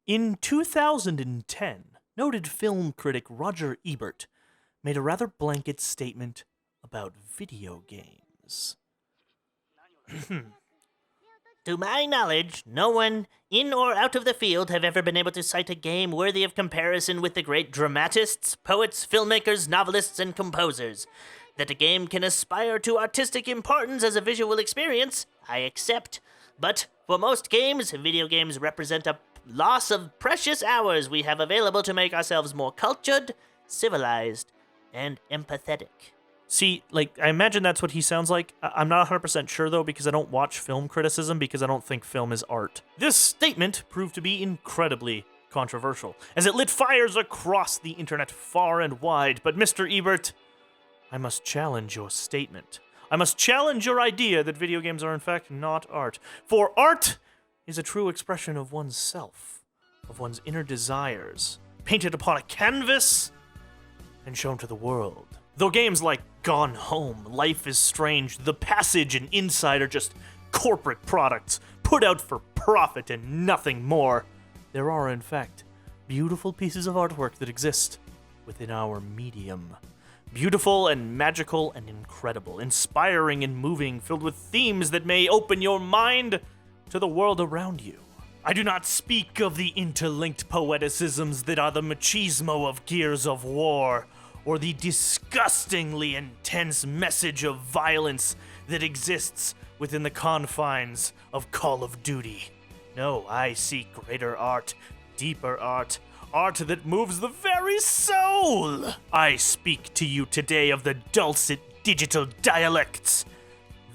In 2010, noted film critic Roger Ebert made a rather blanket statement about video games. To my knowledge, no one, in or out of the field, have ever been able to cite a game worthy of comparison with the great dramatists, poets, filmmakers, novelists, and composers. That a game can aspire to artistic importance as a visual experience, I accept. But for most games, video games represent a loss of precious hours we have available to make ourselves more cultured, civilized, and empathetic. See, I imagine that's what he sounds like. I'm not 100% sure, though, because I don't watch film criticism because I don't think film is art. This statement proved to be incredibly controversial, as it lit fires across the internet far and wide. But Mr. Ebert, I must challenge your statement. I must challenge your idea that video games are in fact not art. For art is a true expression of one's self, of one's inner desires, painted upon a canvas and shown to the world. Though games like Gone Home, Life is Strange, The Passage, and Inside are just corporate products put out for profit and nothing more, there are, in fact, beautiful pieces of artwork that exist within our medium. Beautiful and magical and incredible, inspiring and moving, filled with themes that may open your mind to the world around you. I do not speak of the interlinked poeticisms that are the machismo of Gears of War, or the disgustingly intense message of violence that exists within the confines of Call of Duty. No, I seek greater art, deeper art, art that moves the very soul. I speak to you today of the dulcet digital dialects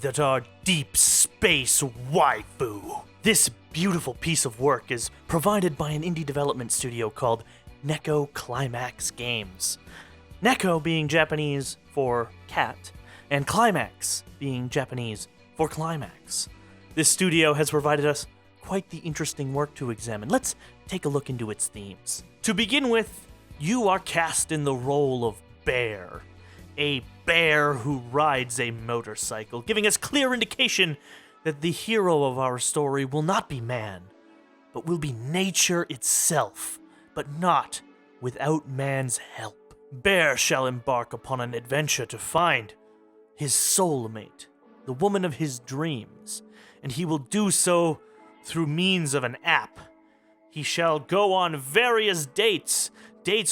that are deep space waifu. This beautiful piece of work is provided by an indie development studio called Neko Climax Games. Neko being Japanese for cat, and Climax being Japanese for climax. This studio has provided us quite the interesting work to examine. Let's take a look into its themes. To begin with, you are cast in the role of Bear, a bear who rides a motorcycle, giving us clear indication that the hero of our story will not be man, but will be nature itself, but not without man's help. Bear shall embark upon an adventure to find his soulmate, the woman of his dreams, and he will do so through means of an app. He shall go on various dates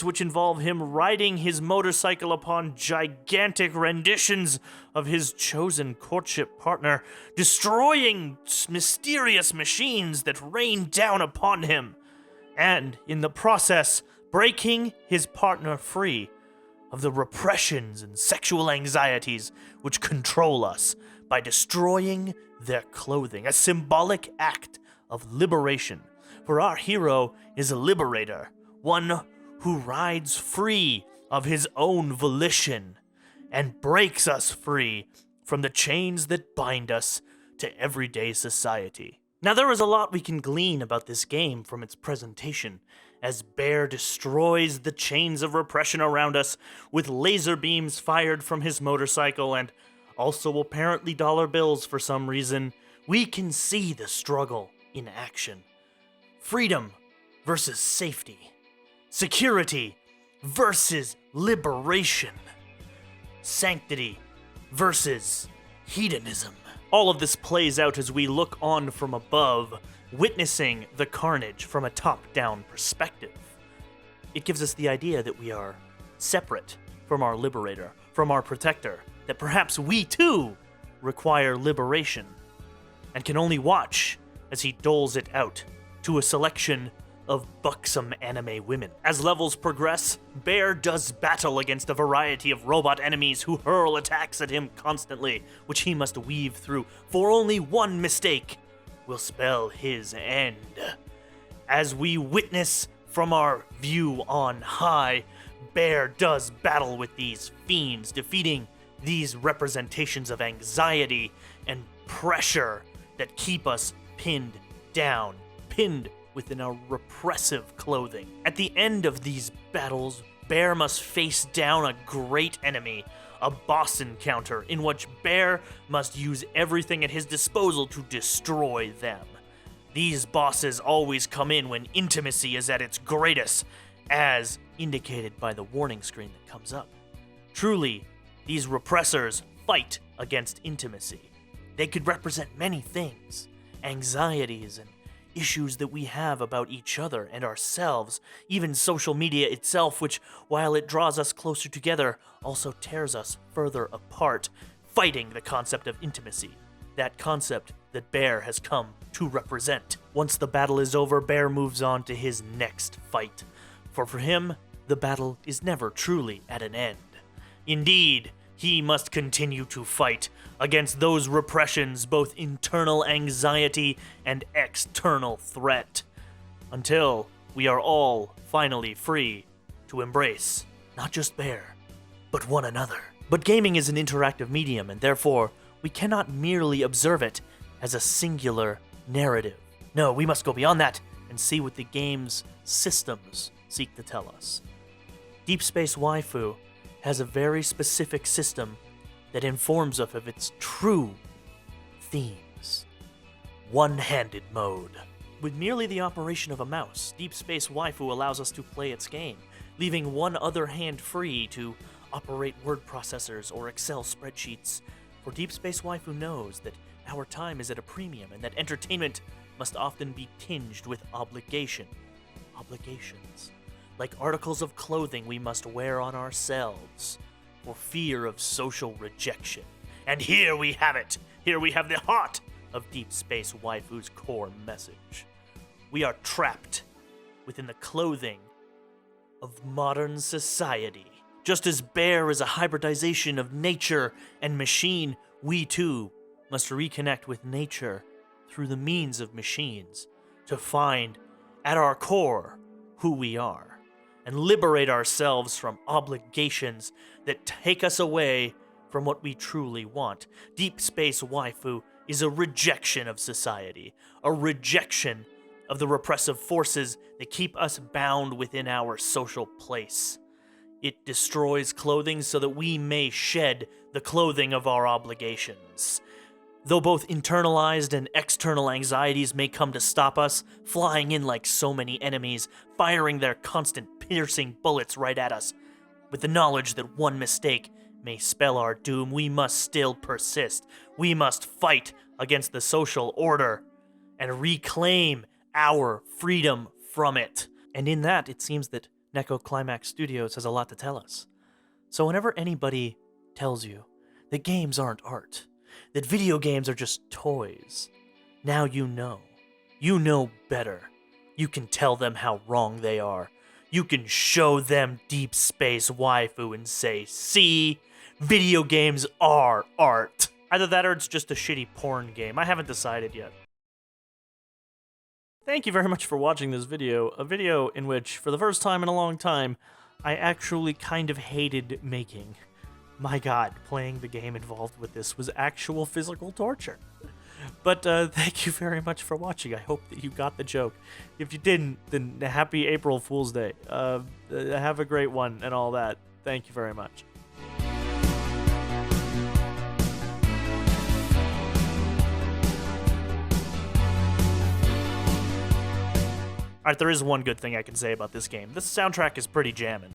which involve him riding his motorcycle upon gigantic renditions of his chosen courtship partner, destroying mysterious machines that rain down upon him, and in the process, breaking his partner free of the repressions and sexual anxieties which control us by destroying their clothing, a symbolic act of liberation. For our hero is a liberator, one who rides free of his own volition and breaks us free from the chains that bind us to everyday society. Now, there is a lot we can glean about this game from its presentation, as Bear destroys the chains of repression around us with laser beams fired from his motorcycle and also apparently dollar bills for some reason. We can see the struggle in action. Freedom versus safety. Security versus liberation. Sanctity versus hedonism. All of this plays out as we look on from above, witnessing the carnage from a top-down perspective. It gives us the idea that we are separate from our liberator, from our protector, that perhaps we too require liberation, and can only watch as he doles it out to a selection of buxom anime women. As levels progress, Bear does battle against a variety of robot enemies who hurl attacks at him constantly, which he must weave through, for only one mistake will spell his end. As we witness from our view on high, Bear does battle with these fiends, defeating these representations of anxiety and pressure that keep us pinned down, pinned within our repressive clothing. At the end of these battles, Bear must face down a great enemy, a boss encounter in which Bear must use everything at his disposal to destroy them. These bosses always come in when intimacy is at its greatest, as indicated by the warning screen that comes up. Truly, these repressors fight against intimacy. They could represent many things, anxieties and issues that we have about each other and ourselves, even social media itself, which, while it draws us closer together, also tears us further apart, fighting the concept of intimacy. That concept that Bear has come to represent. Once the battle is over, Bear moves on to his next fight. For him, the battle is never truly at an end. Indeed, he must continue to fight against those repressions, both internal anxiety and external threat, until we are all finally free to embrace not just Bear, but one another. But gaming is an interactive medium, and therefore, we cannot merely observe it as a singular narrative. No, we must go beyond that and see what the game's systems seek to tell us. Deep Space Waifu has a very specific system that informs us of its true themes. One-handed mode. With merely the operation of a mouse, Deep Space Waifu allows us to play its game, leaving one other hand free to operate word processors or Excel spreadsheets. For Deep Space Waifu knows that our time is at a premium and that entertainment must often be tinged with obligation. Obligations. Like articles of clothing we must wear on ourselves, for fear of social rejection. And here we have it! Here we have the heart of Deep Space Waifu's core message. We are trapped within the clothing of modern society. Just as Bear is a hybridization of nature and machine, we too must reconnect with nature through the means of machines to find, at our core, who we are, and liberate ourselves from obligations that take us away from what we truly want. Deep Space Waifu is a rejection of society, a rejection of the repressive forces that keep us bound within our social place. It destroys clothing so that we may shed the clothing of our obligations. Though both internalized and external anxieties may come to stop us, flying in like so many enemies, firing their constant piercing bullets right at us, with the knowledge that one mistake may spell our doom, we must still persist. We must fight against the social order and reclaim our freedom from it. And in that, it seems that Neko Climax Studios has a lot to tell us. So whenever anybody tells you that games aren't art, that video games are just toys, now you know. You know better. You can tell them how wrong they are. You can show them Deep Space Waifu and say, see, video games are art. Either that or it's just a shitty porn game. I haven't decided yet. Thank you very much for watching this video, a video in which, for the first time in a long time, I actually kind of hated making. My god, playing the game involved with this was actual physical torture. But thank you very much for watching. I hope that you got the joke. If you didn't, then happy April Fool's Day. Have a great one and all that. Thank you very much. Alright, there is one good thing I can say about this game. This soundtrack is pretty jammin'.